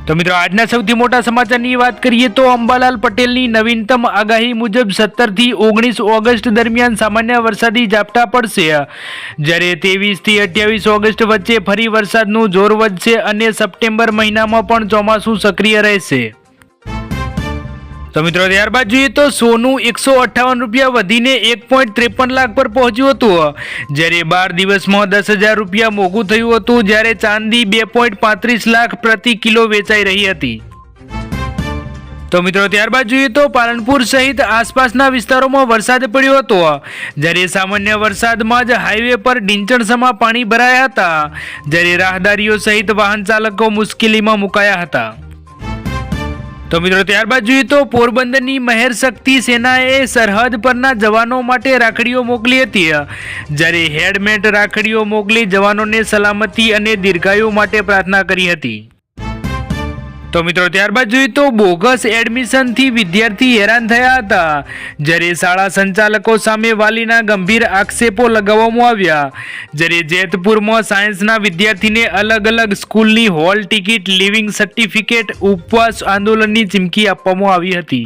તો મિત્રો આજના સૌથી મોટા સમાચારની વાત કરીએ તો અંબાલાલ પટેલની નવીનતમ આગાહી મુજબ 17 થી 19 ઓગસ્ટ દરમિયાન સામાન્ય વરસાદી ઝાપટા પડશે, જ્યારે 23 થી 28 ઓગસ્ટ વચ્ચે ફરી વરસાદનું જોર વધશે અને સપ્ટેમ્બર મહિનામાં પણ ચોમાસું સક્રિય રહેશે। તો મિત્રો ત્યારબાદ જોઈએ તો સોનું 158 રૂપિયા વધીને 1.53 લાખ પર પહોંચ્યું હતું, જ્યારે 12 દિવસમાં 10,000 રૂપિયા મોંઘું થયું હતું, જ્યારે ચાંદી 2.35 લાખ પ્રતિ કિલો વેચાઈ રહી હતી। તો મિત્રો ત્યારબાદ જોઈએ તો પાલનપુર સહિત આસપાસના વિસ્તારોમાં વરસાદ પડ્યો હતો, જ્યારે સામાન્ય વરસાદમાં જ હાઈવે પર ઢીંચણસમા પાણી ભરાયા હતા, જ્યારે રાહદારીઓ સહિત વાહન ચાલકો મુશ્કેલીમાં મુકાયા હતા। તો મિત્રો ત્યારબાદ જોઈએ તો પોરબંદરની મહેર શક્તિ સેનાએ સરહદ પરના જવાનો માટે રાખડીઓ મોકલી હતી, જ્યારે હેડમેટ રાખડીઓ મોકલી જવાનોને સલામતી અને દીર્ઘાયુ માટે પ્રાર્થના કરી હતી। તો મિત્રો ત્યારબાદ જોઈએ તો બોગસ એડમિશનથી વિદ્યાર્થી હેરાન થયા હતા, જ્યારે શાળા સંચાલકો સામે વાલીના ગંભીર આક્ષેપો લગાવવામાં આવ્યા, જ્યારે જેતપુરમાં સાયન્સના વિદ્યાર્થીને અલગ અલગ સ્કૂલની હોલ ટિકિટ, લિવિંગ સર્ટિફિકેટ, ઉપવાસ આંદોલનની ચીમકી આપવામાં આવી હતી।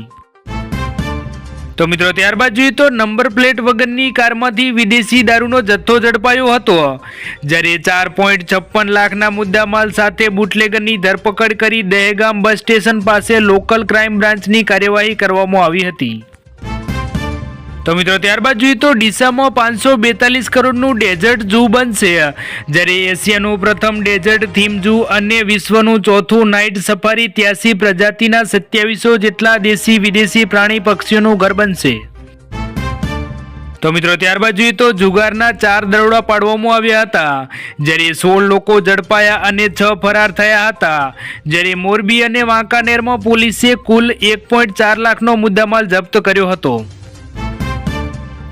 તો મિત્રો ત્યારબાદ જોઈએ તો નંબર પ્લેટ વગરની કારમાંથી વિદેશી દારૂનો જથ્થો ઝડપાયો હતો, જ્યારે 4.56 લાખના મુદ્દામાલ સાથે બુટલેગરની ધરપકડ કરી દહેગામ બસ સ્ટેશન પાસે લોકલ ક્રાઇમ બ્રાન્ચની કાર્યવાહી કરવામાં આવી હતી। તો મિત્રો ત્યારબાદ જોઈએ તો ડીસામાં 542 કરોડનું ડેઝર્ટ ઝૂ બનશે, જ્યારે એશિયાનું પ્રથમ ડેઝર્ટ થીમ ઝૂ અને વિશ્વનું ચોથું નાઇટ સફારી 83 પ્રજાતિના 2700 જેટલા દેશી વિદેશી પ્રાણી પક્ષીઓનું ઘર બનશે। તો મિત્રો ત્યારબાદ જોઈએ તો જુગારના 4 દરોડા પાડવામાં આવ્યા હતા, જ્યારે 16 લોકો ઝડપાયા અને 6 ફરાર થયા હતા, જ્યારે મોરબી અને વાંકાનેરમાં પોલીસે કુલ 1.4 લાખનો મુદ્દામાલ જપ્ત કર્યો હતો।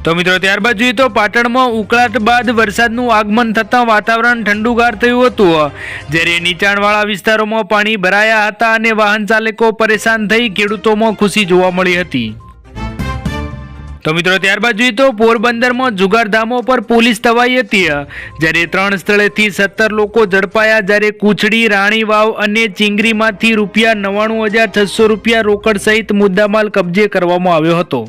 તો મિત્રો ત્યારબાદ જોઈએ તો પાટણમાં ઉકળાટ બાદ વરસાદનું આગમન થતાં વાતાવરણ ઠંડુગાર થયું હતું, જ્યારે નીચાણવાળા વિસ્તારોમાં પાણી ભરાયા હતા અને વાહન ચાલકો પરેશાન થઈ ખેડૂતોમાં ખુશી જોવા મળી હતી। તો મિત્રો ત્યારબાદ જોઈએ તો પોરબંદરમાં જુગારધામો પર પોલીસ તવાઈ હતી, જ્યારે 3 સ્થળેથી 17 લોકો ઝડપાયા, જ્યારે કુચડી, રાણી વાવ અને ચીંગરીમાંથી ₹99,600 રૂપિયા રોકડ સહિત મુદ્દામાલ કબજે કરવામાં આવ્યો હતો।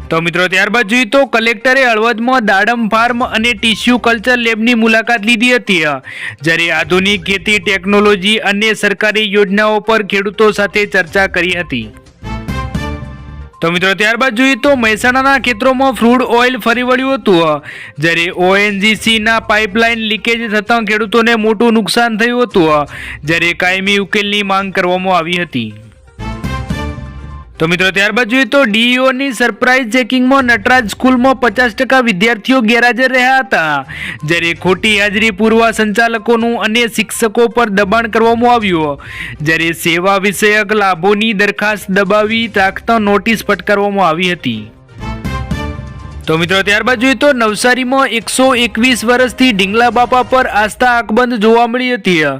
તો મિત્રો ત્યારબાદ જોઈએ તો કલેક્ટરે હળવદમાં દાડમ ફાર્મ અને ટિશ્યુ કલ્ચર લેબની મુલાકાત લીધી હતી, જ્યારે આધુનિક ખેતી ટેકનોલોજી અને સરકારી યોજનાઓ પર ખેડૂતો સાથે ચર્ચા કરી હતી। તો મિત્રો ત્યારબાદ જોઈએ તો મહેસાણાના ખેતરોમાં ફ્રૂડ ઓઇલ ફરી વળ્યું હતું, જ્યારે ONGCના પાઇપલાઇન લીકેજ થતાં ખેડૂતોને મોટું નુકસાન થયું હતું, જ્યારે કાયમી ઉકેલની માંગ કરવામાં આવી હતી। તો મિત્રો ત્યારબાદ જોઈએ તો DEOની સરપ્રાઇઝ ચેકિંગમાં નટરાજ સ્કૂલમાં 50% વિદ્યાર્થીઓ ગેરહાજર રહ્યા હતા, જ્યારે ખોટી હાજરી પૂરવા સંચાલકોનું અને શિક્ષકો પર દબાણ કરવામાં આવ્યું, જ્યારે સેવા વિષયક લાભોની દરખાસ્ત દબાવી રાખતા નોટિસ ફટકારવામાં આવી હતી। તો મિત્રો ત્યારબાદ જોઈએ તો નવસારીમાં 121 વર્ષથી ઢીંગલા બાપા પર આસ્થા આંખબંધ જોવા મળી હતી,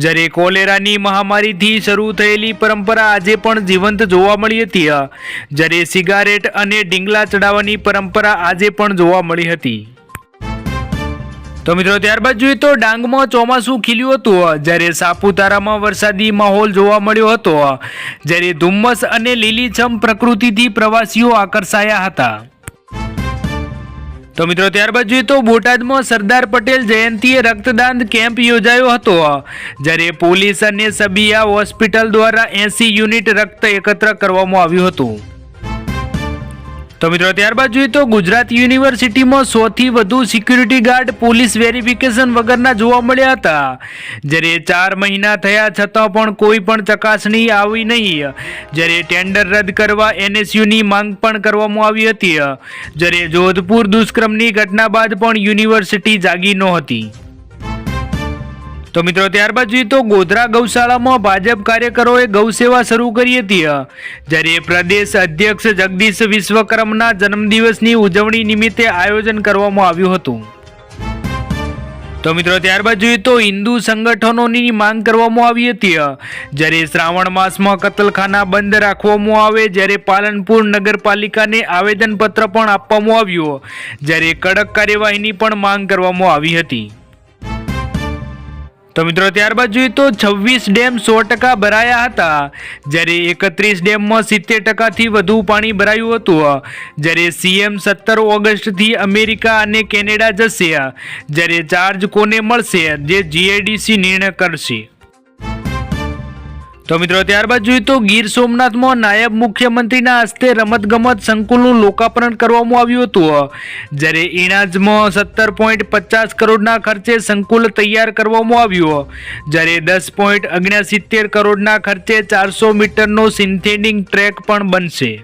જ્યારે કોલેરાની મહામારીથી શરૂ થયેલી પરંપરા આજે પણ જીવંત જોવા મળી હતી, જ્યારે સિગારેટ અને ઢીંગલા ચડાવવાની પરંપરા આજે પણ જોવા મળી હતી। તો મિત્રો ત્યારબાદ જોઈએ તો ડાંગમાં ચોમાસું ખીલ્યું હતું, જ્યારે સાપુતારામાં વરસાદી માહોલ જોવા મળ્યો હતો, જ્યારે ધુમ્મસ અને લીલીછમ પ્રકૃતિથી પ્રવાસીઓ આકર્ષાયા હતા। તો મિત્રો ત્યારબાદ જોઈએ તો બોટાદમાં સરદાર પટેલ જયંતિએ રક્તદાન કેમ્પ યોજાયો હતો, જ્યારે પોલીસ અને સબિયા હોસ્પિટલ દ્વારા 80 યુનિટ રક્ત એકત્ર કરવામાં આવ્યું હતું। તો મિત્રો ત્યારબાદ જોઈએ તો ગુજરાત યુનિવર્સિટીમાં 100થી વધુ સિક્યુરિટી ગાર્ડ પોલીસ વેરિફિકેશન વગરના જોવા મળ્યા હતા, જ્યારે 4 મહિના થયા છતાં પણ કોઈ પણ ચકાસણી આવી નહીં, જ્યારે ટેન્ડર રદ કરવા NSUની માંગ પણ કરવામાં આવી હતી, જ્યારે જોધપુર દુષ્કર્મની ઘટના બાદ પણ યુનિવર્સિટી જાગી નહોતી। તો મિત્રો ત્યારબાદ જોઈએ તો ગોધરા ગૌશાળામાં ભાજપ કાર્યકરોએ ગૌસેવા શરૂ કરી હતી, જ્યારે પ્રદેશ અધ્યક્ષ જગદીશ વિશ્વકર્મના જન્મદિવસની ઉજવણી નિમિત્તે આયોજન કરવામાં આવ્યું હતું। તો મિત્રો ત્યારબાદ જોઈએ તો હિન્દુ સંગઠનોની માંગ કરવામાં આવી હતી, જ્યારે શ્રાવણ માસમાં કતલખાના બંધ રાખવામાં આવે, જ્યારે પાલનપુર નગરપાલિકાને આવેદનપત્ર પણ આપવામાં આવ્યું, જ્યારે કડક કાર્યવાહીની પણ માંગ કરવામાં આવી હતી। તો મિત્રો ત્યારબાદ જોઈએ તો 26 ડેમ 100% ભરાયા હતા, જ્યારે 31 ડેમમાં 70%થી વધુ પાણી ભરાયું હતું. જ્યારે સીએમ 17 ઓગસ્ટથી અમેરિકા અને કેનેડા જશે, જ્યારે ચાર્જ કોને મળશે જે જીઆઈડીસી નિર્ણય કરશે. તો મિત્રો ત્યારબાદ જોઈએ તો ગીર સોમનાથમાં નાયબ મુખ્યમંત્રીના હસ્તે રમતગમત સંકુલનું લોકાર્પણ કરવામાં આવ્યું હતું, જ્યારે ઇણાજમાં 17.50 કરોડના ખર્ચે સંકુલ તૈયાર કરવામાં આવ્યું, જ્યારે 10.69 કરોડના ખર્ચે 400 મીટરનો સિન્થેટિક ટ્રેક પણ બનશે.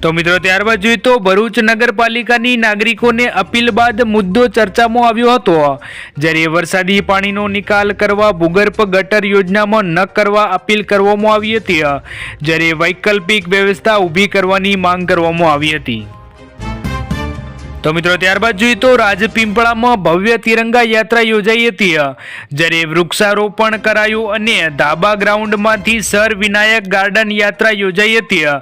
તો મિત્રો ત્યારબાદ જોઈએ તો ભરૂચ નગરપાલિકાની નાગરિકોને અપીલ બાદ મુદ્દો ચર્ચામાં આવ્યો હતો, જ્યારે વરસાદી પાણીનો નિકાલ કરવા ભૂગર્ભ ગટર યોજનામાં ન કરવા અપીલ કરવામાં આવી હતી, જ્યારે વૈકલ્પિક વ્યવસ્થા ઊભી કરવાની માંગ કરવામાં આવી હતી. તો મિત્રો ત્યારબાદ જોઈએ તો રાજપીપળામાં ભવ્ય તિરંગા યાત્રા યોજાઈ હતી, જ્યારે વૃક્ષારોપણ કરાયું અને ધાબા ગ્રાઉન્ડમાંથી સર વિનાયક ગાર્ડન યાત્રા યોજાઈ હતી,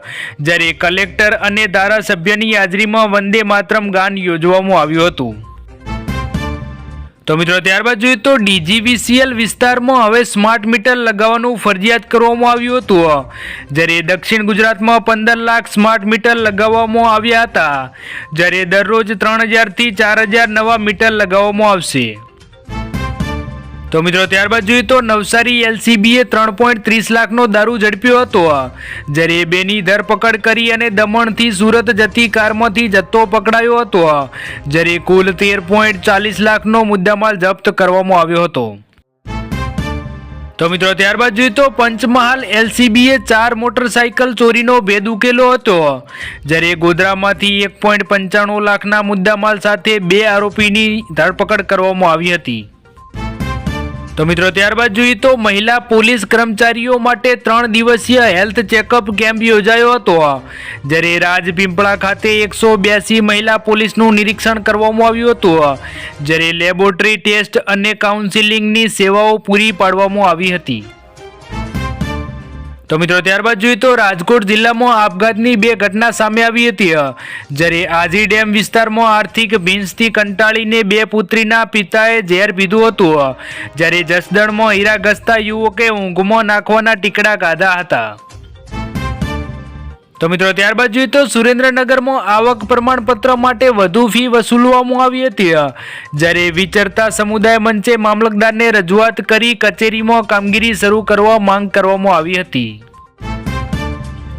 જ્યારે કલેક્ટર અને ધારાસભ્યની હાજરીમાં વંદે માતરમ ગાન યોજવામાં આવ્યું હતું. તો મિત્રો ત્યારબાદ જોઈએ તો ડીજીવીસીએલ વિસ્તારમાં હવે સ્માર્ટ મીટર લગાવવાનું ફરજિયાત કરવામાં આવ્યું હતું, જ્યારે દક્ષિણ ગુજરાતમાં 15 લાખ સ્માર્ટ મીટર લગાવવામાં આવ્યા હતા, જ્યારે દરરોજ 3000થી 4000 નવા મીટર લગાવવામાં આવશે. તો મિત્રો ત્યારબાદ જોઈએ તો નવસારી એલસીબીએ 3.30 લાખનો દારૂ ઝડપ્યો હતો, જ્યારે બેની ધરપકડ કરી અને દમણથી સુરત જતી કારમાંથી જથ્થો પકડાયો હતો, જ્યારે કુલ 13.40 લાખનો મુદ્દામાલ જપ્ત કરવામાં આવ્યો હતો. તો મિત્રો ત્યારબાદ જોઈએ તો પંચમહાલ એલસીબીએ 4 મોટરસાઇકલ ચોરીનો ભેદ ઉકેલો હતો, જ્યારે ગોધરામાંથી 1.95 લાખના મુદ્દામાલ સાથે 2 આરોપીની ધરપકડ કરવામાં આવી હતી. તો મિત્રો ત્યારબાદ જોઈએ તો મહિલા પોલીસ કર્મચારીઓ માટે 3 દિવસીય હેલ્થ ચેકઅપ કેમ્પ યોજાયો હતો, જ્યારે રાજપીપળા ખાતે 182 મહિલા પોલીસનું નિરીક્ષણ કરવામાં આવ્યું હતું, જ્યારે લેબોરેટરી ટેસ્ટ અને કાઉન્સિલિંગની સેવાઓ પૂરી પાડવામાં આવી હતી. તો મિત્રો ત્યારબાદ જોઈએ તો રાજકોટ જિલ્લામાં આપઘાતની 2 ઘટના સામે આવી હતી, જ્યારે આજી ડેમ વિસ્તારમાં આર્થિક ભીંસથી કંટાળીને 2 પુત્રીના પિતાએ ઝેર પીધું હતું, જ્યારે જસદણમાં હીરા ઘસતા યુવકે ઊંઘમાં નાખવાના ટીકડા ખાધા હતા. તો મિત્રો ત્યારબાદ જોઈએ તો સુરેન્દ્રનગરમાં આવક પ્રમાણપત્ર માટે વધુ ફી વસૂલવામાં આવી હતી, જ્યારે વિચરતા સમુદાય મંચે મામલતદારને રજૂઆત કરી કચેરીમાં કામગીરી શરૂ કરવા માંગ કરવામાં આવી હતી.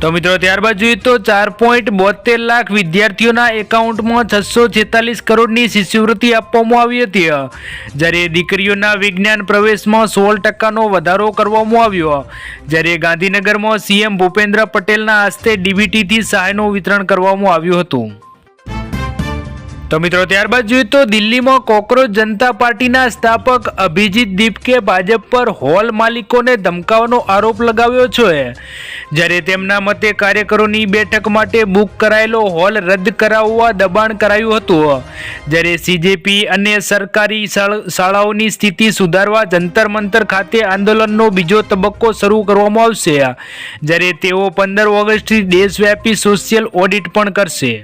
તો મિત્રો ત્યારબાદ જોઈએ તો 4.72 લાખ વિદ્યાર્થીઓના એકાઉન્ટમાં 646 કરોડની શિષ્યવૃત્તિ આપવામાં આવી હતી, જ્યારે દીકરીઓના વિજ્ઞાન પ્રવેશમાં 16%નો વધારો કરવામાં આવ્યો, જ્યારે ગાંધીનગરમાં સીએમ ભૂપેન્દ્ર પટેલના હસ્તે ડીબીટીથી સહાયનું વિતરણ કરવામાં આવ્યું હતું. તો મિત્રો ત્યારબાદ જોઈએ તો દિલ્હીમાં કોકરોચ જનતા પાર્ટીના સ્થાપક અભિજીત દીપકે ભાજપ પર હોલ માલિકોને ધમકાવવાનો આરોપ લગાવ્યો છે, જ્યારે તેમના મતે કાર્યકરોની બેઠક માટે બુક કરાયેલો હોલ રદ કરાવવા દબાણ કરાયું હતું, જ્યારે સીજેપી અને સરકારી શાળાઓની સ્થિતિ સુધારવા જંતર મંતર ખાતે આંદોલનનો બીજો તબક્કો શરૂ કરવામાં આવશે, જ્યારે તેઓ 15 ઓગસ્ટથી દેશવ્યાપી સોશિયલ ઓડિટ પણ કરશે.